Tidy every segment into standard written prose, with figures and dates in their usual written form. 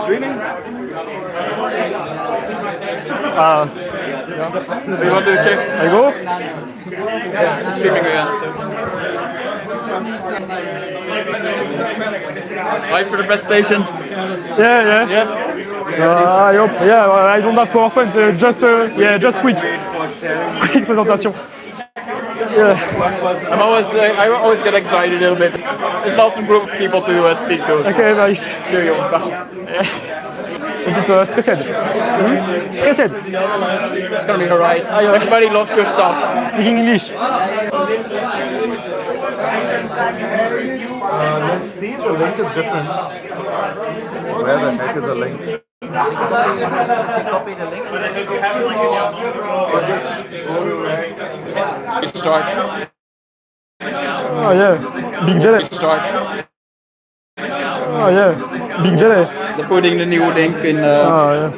Streaming? You want to check? I go? Streaming again. Right for the presentation? Yeah. I hope. Yeah, I don't have PowerPoint. Just quick presentation. Yeah. I always get excited a little bit. It's an awesome group of people to speak to. Okay, nice. Cheer you up. A bit stressed. Stressed. It's gonna be alright. Everybody loves your stuff. Speaking English. Let's see, the link is different. Where the heck is the link? Copy the link. We start. Oh yeah, big delay. Start. Oh yeah, big delay. They're putting the new link in. Oh yeah.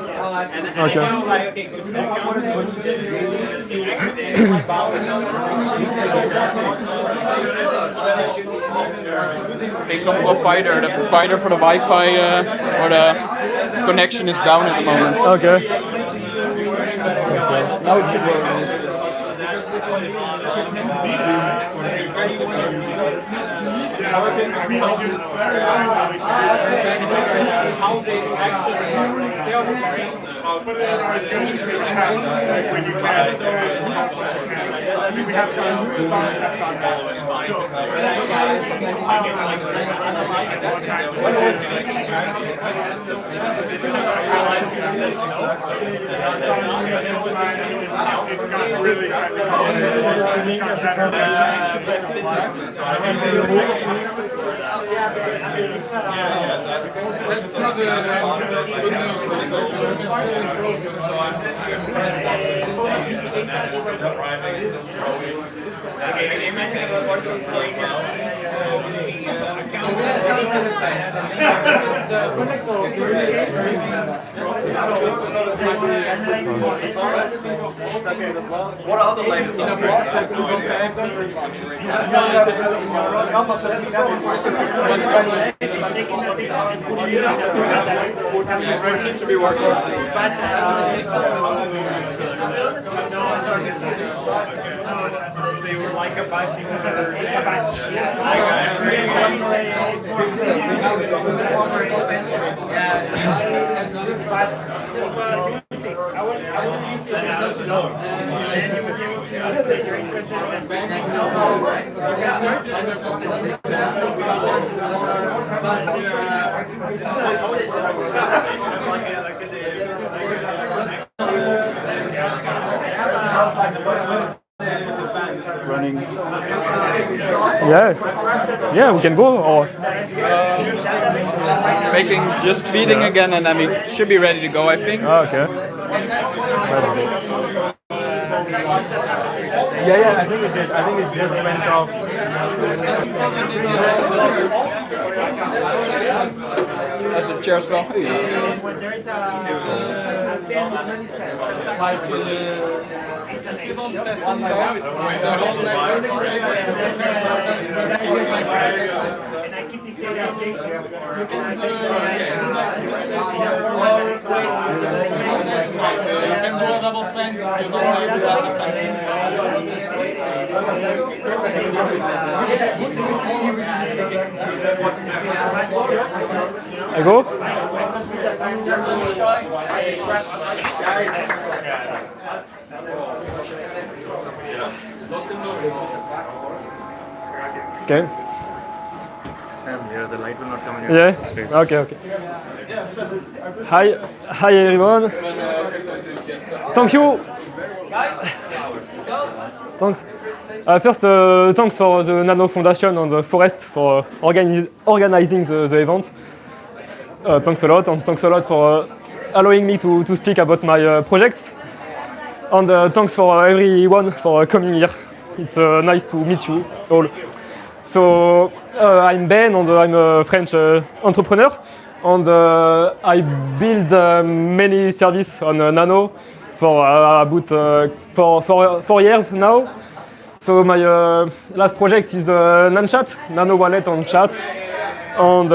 Okay. Some provider, the provider for the Wi-Fi or the connection is down at the moment. Okay. Now it should work. How they actually sell when you can. We have done some steps on that. It got really technical. It got better Let's do the What are the latest updates? It seems to be working. They were like a bunch. Running. Yeah, we can go. Or Making just tweeting again, and then we should be ready to go. I think. okay. Yeah, I think it did. I think it just went off. As a chair as well. When there's and I keep this data in JSON. You can do a double spend if you don't have that assumption. I go. Okay. Here, the light will not come in Yeah. Okay. Hi everyone. Thank you. Thanks. First, thanks for the Nano Foundation and the Forest for organizing the event. Thanks a lot, and thanks a lot for allowing me to speak about my projects. And thanks for everyone for coming here. It's nice to meet you all. So I'm Ben, and I'm a French entrepreneur, and I build many services on Nano for about 4 years now. So my last project is Nanchat, Nano wallet on chat, and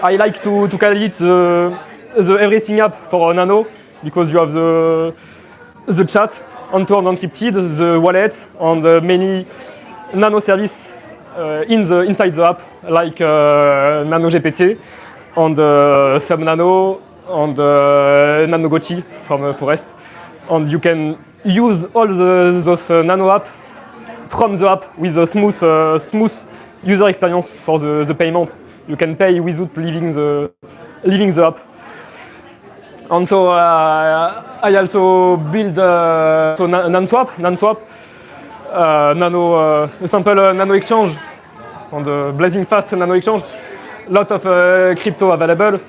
I like to call it the everything app for Nano because you have the chat on-turn encrypted, the wallet, and many Nano service inside the app like Nano GPT and Subnano and Nano Gochi from Forest, and you can use all those Nano app from the app with a smooth user experience for the payment. You can pay without leaving the app. And so I also build Nanswap, Nano simple Nano exchange, on the blazing fast Nano exchange. Lot of crypto available.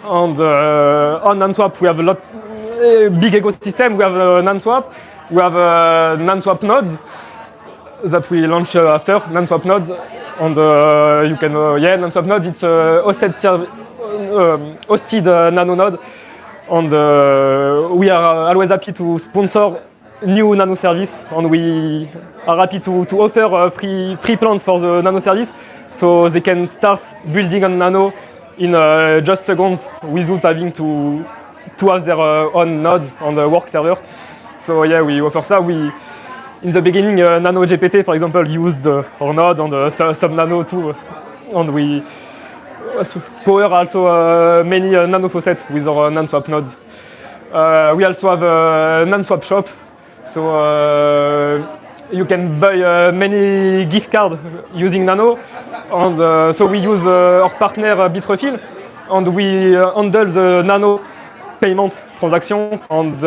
And on Nanswap we have a lot big ecosystem. We have Nanswap, we have Nanswap nodes that we launch after Nanswap nodes. And you can Nanswap nodes. It's a hosted Nano node. And we are always happy to sponsor new Nano service, and we are happy to offer free plans for the Nano service, so they can start building on Nano in just seconds without having to have their own node on the work server. So yeah, we offer that. We in the beginning Nano GPT, for example, used our node on the Subnano too, and we power also many Nano faucets with our Nanswap nodes. We also have a Nanswap shop, so you can buy many gift cards using Nano, and so we use our partner Bitrefill, and we handle the Nano payment transaction, and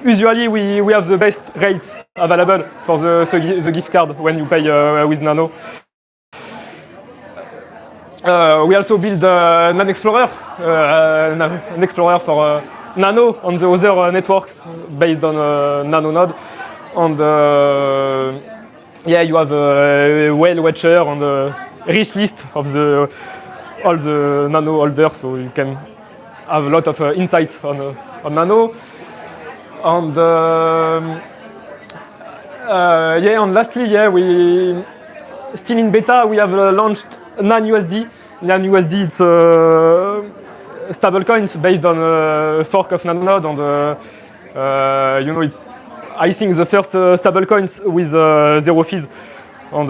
usually we have the best rates available for the gift card when you pay with Nano. We also build an Explorer, an Explorer for Nano on the other networks based on Nano node, and you have a whale watcher and a rich list of all the Nano holders, so you can have a lot of insight on Nano. And and lastly, we still in beta. We have launched NanUSD. NanUSD, it's stablecoins based on a fork of Nanonode, and it's I think the first stablecoins with zero fees, and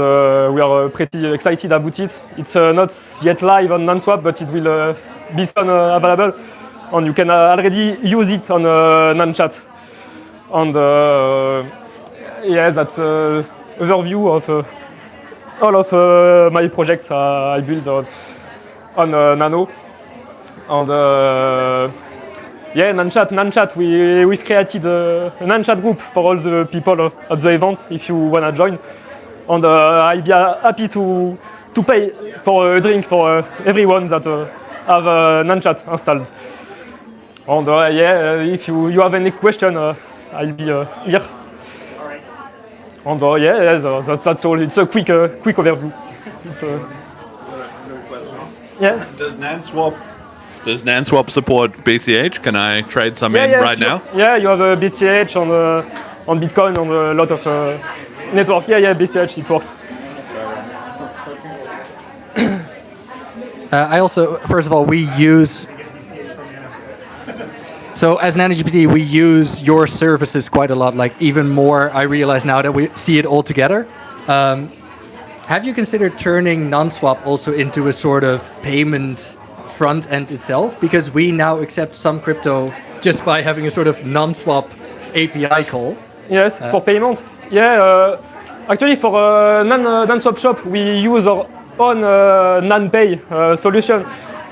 we are pretty excited about it. It's not yet live on Nanswap, but it will be soon available, and you can already use it on Nanchat. And that's an overview of all of my projects I built on Nano. And Nanchat, we've created a Nanchat group for all the people at the event if you wanna join. And I'd be happy to pay for a drink for everyone that have Nanchat installed. And if you have any question, I'll be here. And that's all. It's a quick overview. Yeah. Does Nanswap support BCH? Can I trade some in right now? Yeah, you have a BCH on Bitcoin and a lot of network. Yeah, BCH, it works. I also, first of all, so as NanoGPT, we use your services quite a lot, like even more, I realize now that we see it all together. Have you considered turning Nanswap also into a sort of payment front end itself? Because we now accept some crypto just by having a sort of Nanswap API call. Yes, for payment. Yeah, actually for Nanswap shop, we use our own NanPay solution.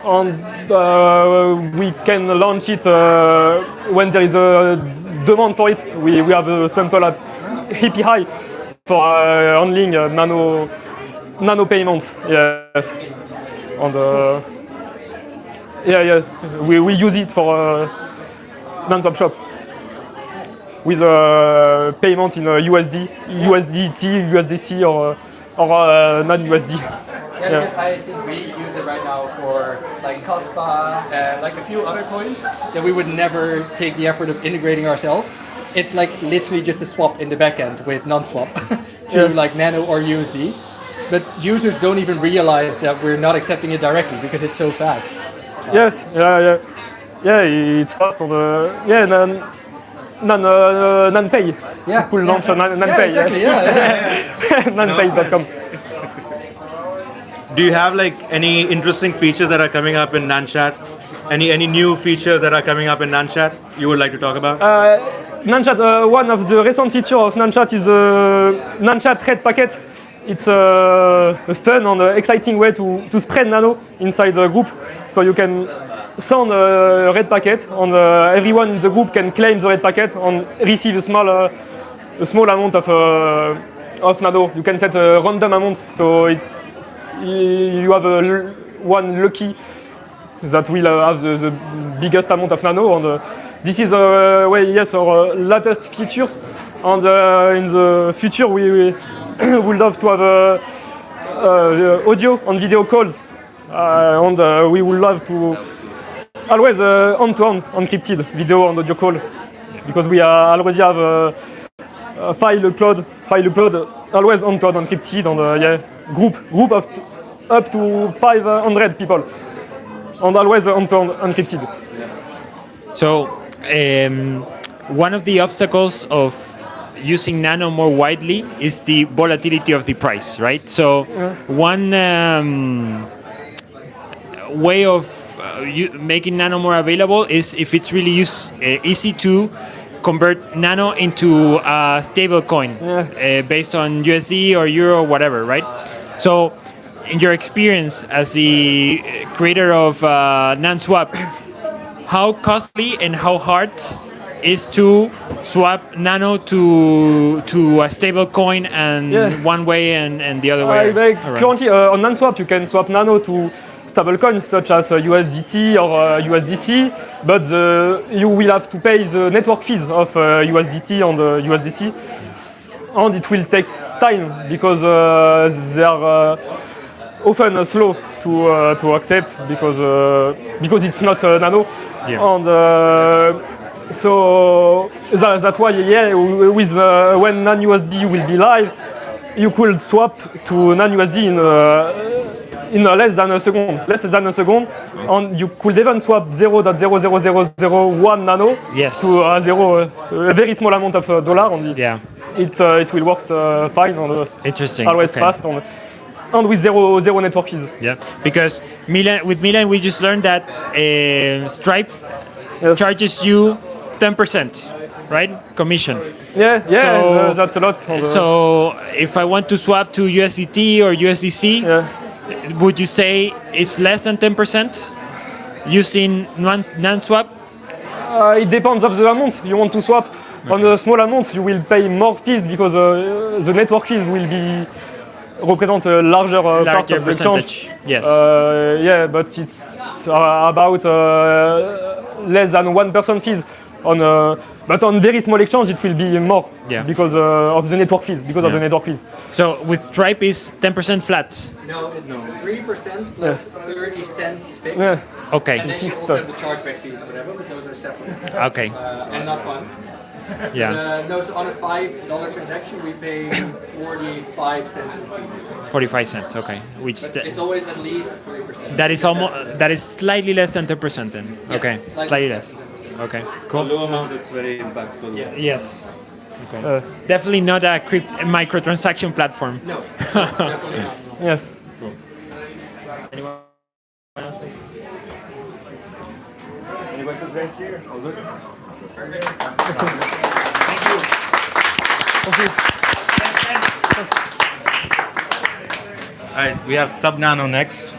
And we can launch it when there is a demand for it. We have a simple API for handling nano payment. Yes, and we use it for Nanswap shop with payment in USD, USDT, USDC, or non-USD. Yeah, because I think we use it right now for like Kaspa and like a few other coins that we would never take the effort of integrating ourselves. it's like literally just a swap in the backend with non-swap to like Nano or USD. But users don't even realize that we're not accepting it directly because it's so fast. Yes, yeah, it's fast on the NanPay. Yeah, Cool launch on NanPay. Yeah, exactly. Yeah. NanPay.com. Do you have like any interesting features that are coming up in Nanchat? Any new features that are coming up in Nanchat you would like to talk about? Nanchat, one of the recent features of Nanchat is Nanchat Red Packet. It's a fun and exciting way to spread Nano inside the group. So you can send a red packet, and everyone in the group can claim the red packet and receive a small amount of Nano. You can set a random amount, so you have one lucky that will have the biggest amount of Nano. And this is our latest features. And in the future, we would love to have audio and video calls, and we would love to always end-to-end encrypted video and audio call, because we already have a file upload always end-to-end encrypted, and group of up to 500 people, and always end-to-end encrypted. So one of the obstacles of using Nano more widely is the volatility of the price, right? So one way of making Nano more available is if it's really easy to convert Nano into a stable coin based on USD or Euro or whatever, right? So in your experience as the creator of NanSwap, how costly and how hard is to swap Nano to a stable coin and one way and the other way? Currently on NanSwap you can swap Nano to stablecoins such as USDT or USDC, but you will have to pay the network fees of USDT and USDC, and it will take time because they are often slow to accept because it's not Nano. And so that's why, with when NanUSD will be live, you could swap to NanUSD in less than a second, and you could even swap 0.00001 Nano to a very small amount of dollar, and it will work fine and interesting. Always fast and with zero network fees. Yeah, because with Milan we just learned that Stripe charges you 10%, right? Commission. So, that's a lot. So if I want to swap to USDT or USDC, would you say it's less than 10% using NanSwap? It depends of the amount you want to swap. On a small amount, you will pay more fees because the network fees will represent a larger part of the exchange. Yes. But it's about less than 1% fees. But on very small exchange, it will be more because of the network fees. So with Stripe is 10% flat. No, it's 3% plus 30 cents fixed. Okay. And then you also have the chargeback fees, whatever, but those are separate. Okay. And not fun. No, so on a $5 transaction, we pay 45 cents in fees. 45 cents, okay. It's always at least 3%. That is slightly less than 10% then. Yes, okay, slightly less. Okay, cool. Low amount is very impactful. Yes. Okay. Definitely not a microtransaction platform. No, definitely not. Yes. Cool. Anyone else? Any questions guys here? All good? Thank you. All right, we have Subnano next.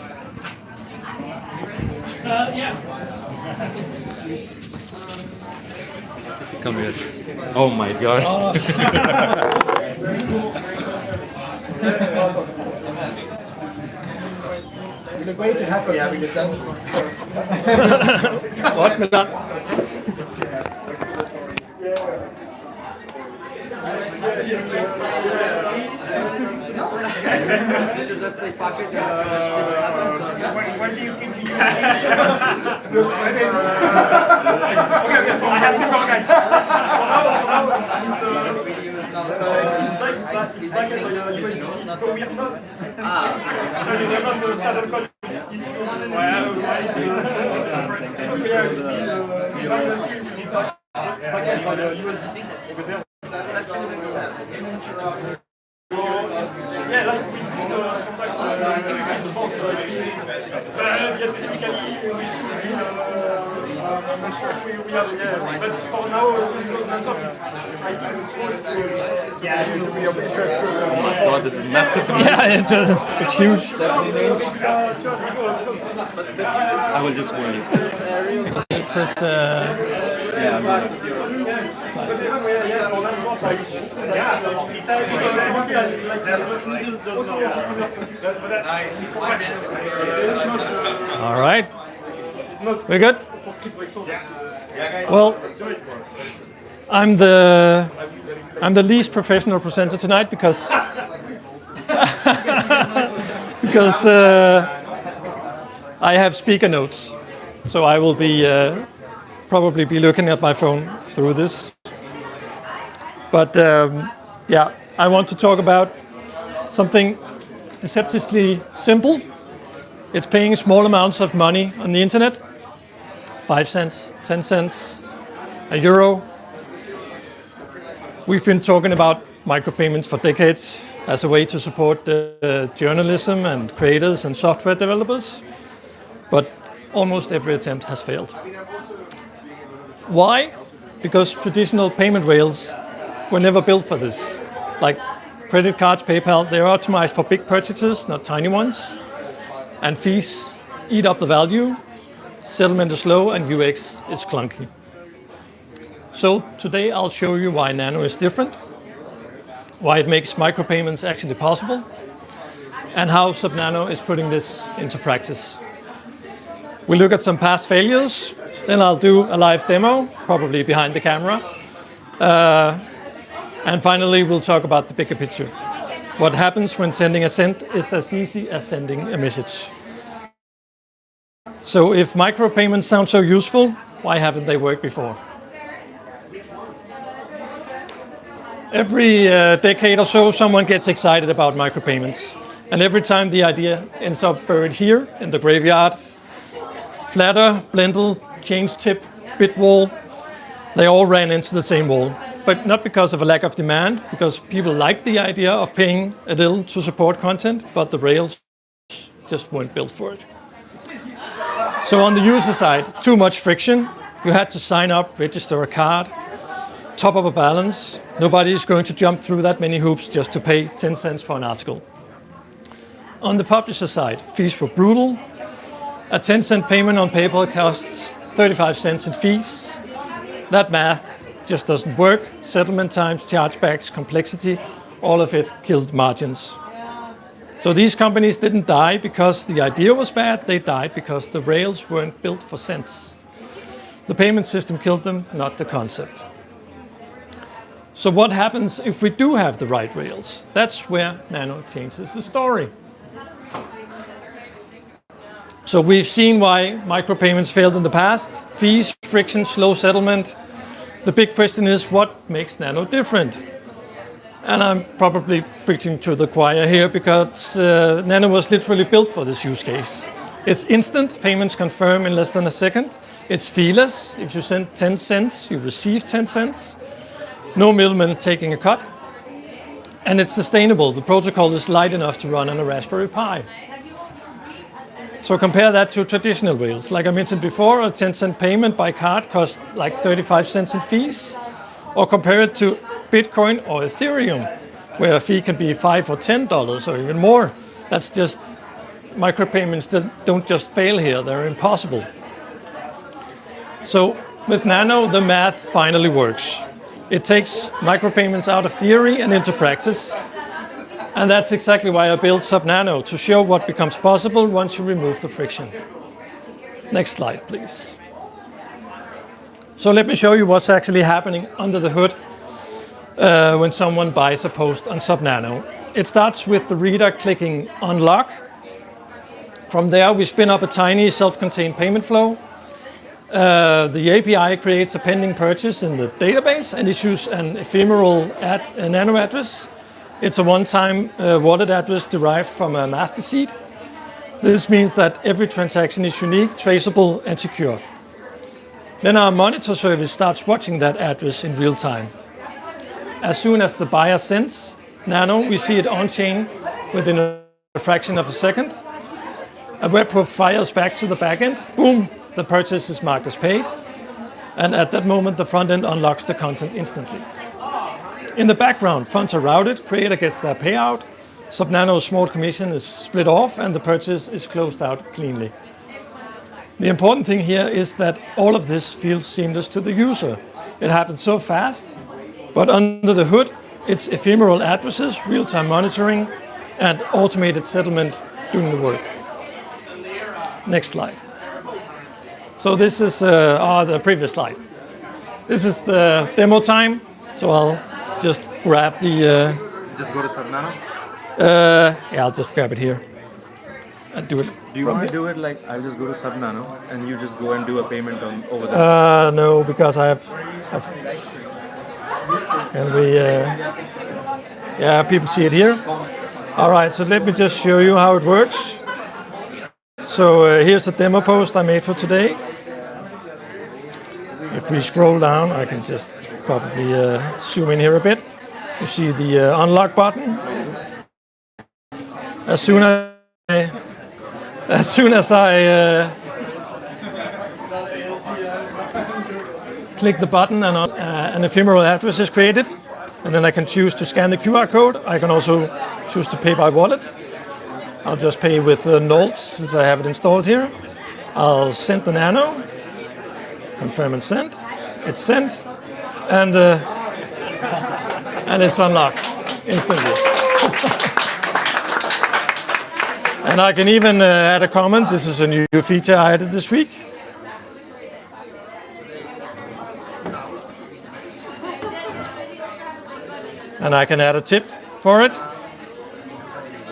Come here. Oh my god. You look way too happy having this done. What, Milan? Did you just say fuck it and see what happens? When do you think you You're sweating. Okay, I have to go, guys. USDC, so we are not stablecoin. Yeah, like we put we should make sure we have but for now, I think it's to be of interest to God, this is massive. yeah, it's huge. I will just go in. All right. We're good? Well, I'm the least professional presenter tonight because I have speaker notes. So I will be probably be looking at my phone through this. But yeah, I want to talk about something deceptively simple. It's paying small amounts of money on the internet, 5 cents, 10 cents, €1. We've been talking about micropayments for decades as a way to support journalism and creators and software developers, but almost every attempt has failed. Why? Because traditional payment rails were never built for this. Like credit cards, PayPal, they're optimized for big purchases, not tiny ones. And fees eat up the value, settlement is slow, and UX is clunky. So today I'll show you why Nano is different, why it makes micropayments actually possible, and how Subnano is putting this into practice. We'll look at some past failures, then I'll do a live demo, probably behind the camera. And finally, we'll talk about the bigger picture. What happens when sending a cent is as easy as sending a message. So if micropayments sound so useful, why haven't they worked before? Every decade or so, someone gets excited about micropayments. And every time the idea ends up buried here in the graveyard, Flatter, Blendle, Change Tip, Bitwall, they all ran into the same wall. But not because of a lack of demand, because people liked the idea of paying a little to support content, but the rails just weren't built for it. So on the user side, too much friction. You had to sign up, register a card, top up a balance. Nobody is going to jump through that many hoops just to pay 10 cents for an article. On the publisher side, fees were brutal. A 10-cent payment on PayPal costs 35 cents in fees. That math just doesn't work. Settlement times, chargebacks, complexity, all of it killed margins. So these companies didn't die because the idea was bad, they died because the rails weren't built for cents. The payment system killed them, not the concept. So what happens if we do have the right rails? That's where Nano changes the story. So we've seen why micropayments failed in the past. Fees, friction, slow settlement. The big question is, what makes Nano different? And I'm probably preaching to the choir here because Nano was literally built for this use case. It's instant, payments confirm in less than a second. It's feeless. If you send 10 cents, you receive 10 cents. No middleman taking a cut. And it's sustainable. The protocol is light enough to run on a Raspberry Pi. So compare that to traditional rails. Like I mentioned before, a 10-cent payment by card costs like 35 cents in fees. Or compare it to Bitcoin or Ethereum, where a fee can be $5 or $10 or even more. That's just, micropayments don't just fail here, they're impossible. So with Nano, the math finally works. It takes micropayments out of theory and into practice. And that's exactly why I built Subnano, to show what becomes possible once you remove the friction. Next slide, please. So let me show you what's actually happening under the hood when someone buys a post on Subnano. It starts with the reader clicking unlock. From there, we spin up a tiny self-contained payment flow. the API creates a pending purchase in the database and issues an ephemeral a Nano address. It's a one-time wallet address derived from a master seed. This means that every transaction is unique, traceable, and secure. Then our monitor service starts watching that address in real time. As soon as the buyer sends Nano, we see it on-chain within a fraction of a second. A webhook fires back to the backend. Boom, the purchase is marked as paid. And at that moment, the front end unlocks the content instantly. In the background, funds are routed, creator gets their payout, Subnano's small commission is split off, and the purchase is closed out cleanly. The important thing here is that all of this feels seamless to the user. It happens so fast, but under the hood, it's ephemeral addresses, real-time monitoring, and automated settlement doing the work. Next slide. So this is the previous slide. This is the demo time. So I'll just grab the. Just go to Subnano. Yeah, I'll just grab it here and do it. Do you want to do it like I'll just go to Subnano and you just go and do a payment on over there? No, because I have and we. Yeah, people see it here. All right, so let me just show you how it works. So here's a demo post I made for today. If we scroll down, I can just probably zoom in here a bit. You see the unlock button. As soon as I click the button and an ephemeral address is created, and then I can choose to scan the QR code. I can also choose to pay by wallet. I'll just pay with Nalt since I have it installed here. I'll send the Nano, confirm and send. It's sent, and it's unlocked instantly. And I can even add a comment. This is a new feature I added this week. And I can add a tip for it.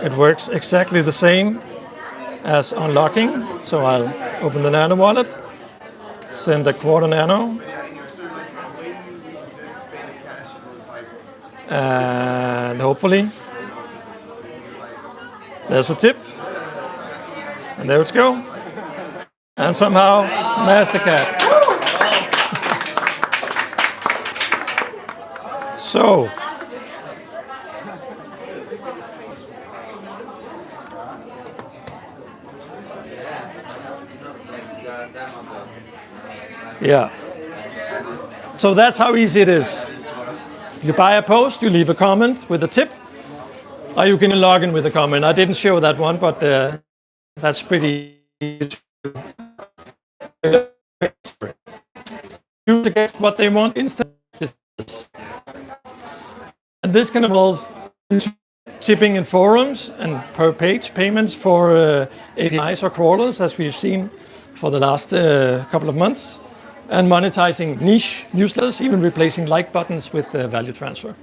It works exactly the same as unlocking. So I'll open the Nano wallet, send a quarter Nano, and hopefully there's a tip, and there it goes. And somehow MasterCard. So yeah. So that's how easy it is. You buy a post, you leave a comment with a tip, or you can log in with a comment. I didn't show that one, but that's pretty easy. User gets what they want instantly. And this can involve tipping in forums and per page payments for APIs or crawlers, as we've seen for the last couple of months, and monetizing niche newsletters, even replacing like buttons with value transfer.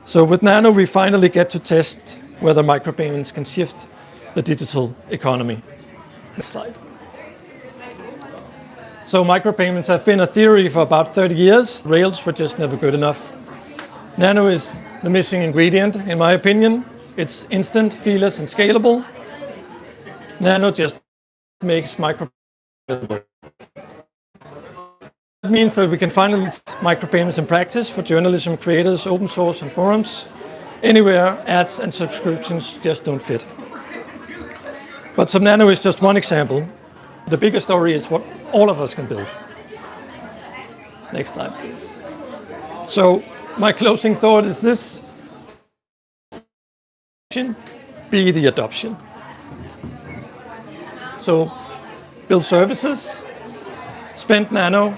So with Nano, we finally get to test whether micropayments can shift the digital economy. Next slide. So micropayments have been a theory for about 30 years. Rails were just never good enough. Nano is the missing ingredient, in my opinion. It's instant, feeless, and scalable. Nano just makes micropayments. That means that we can finally use micropayments in practice for journalism, creators, open source, and forums. Anywhere ads and subscriptions just don't fit. But Subnano is just one example. The bigger story is what all of us can build. Next slide, please. So my closing thought is this: be the adoption. So build services, spend Nano,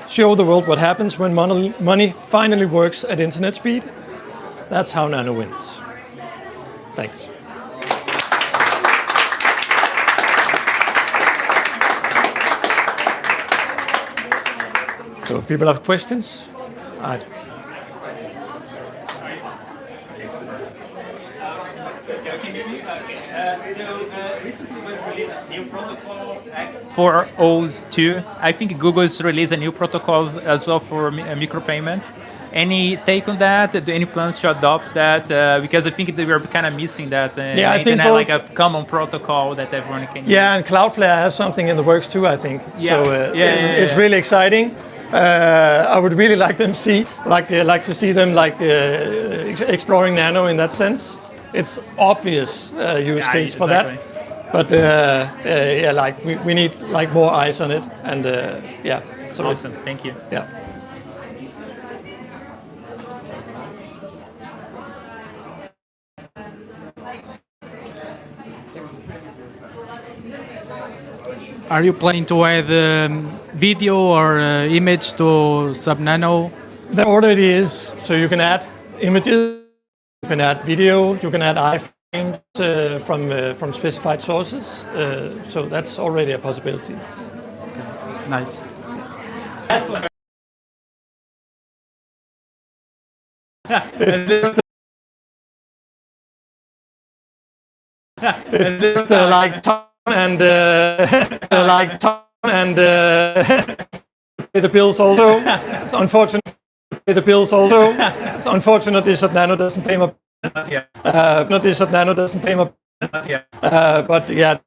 show the world what happens when money finally works at internet speed. That's how Nano wins. Thanks. So if people have questions, Recently was released a new protocol, X402. I think Google's released a new protocols as well for micropayments. Any take on that? Do any plans to adopt that? Because I think that we're kind of missing that. I think internet, both, like a common protocol that everyone can use. Yeah, and Cloudflare has something in the works too, I think. Yeah. So it's really exciting. I would really like them to see them exploring Nano in that sense. It's obvious use case for that. But we need more eyes on it, and So awesome. Thank you. Yeah. Are you planning to add video or image to Subnano? There already is, so you can add images, you can add video, you can add iframes from specified sources. So that's already a possibility. Okay. Nice. It's just like Tom and pay the bills also. Unfortunately, Subnano doesn't pay my. But yeah.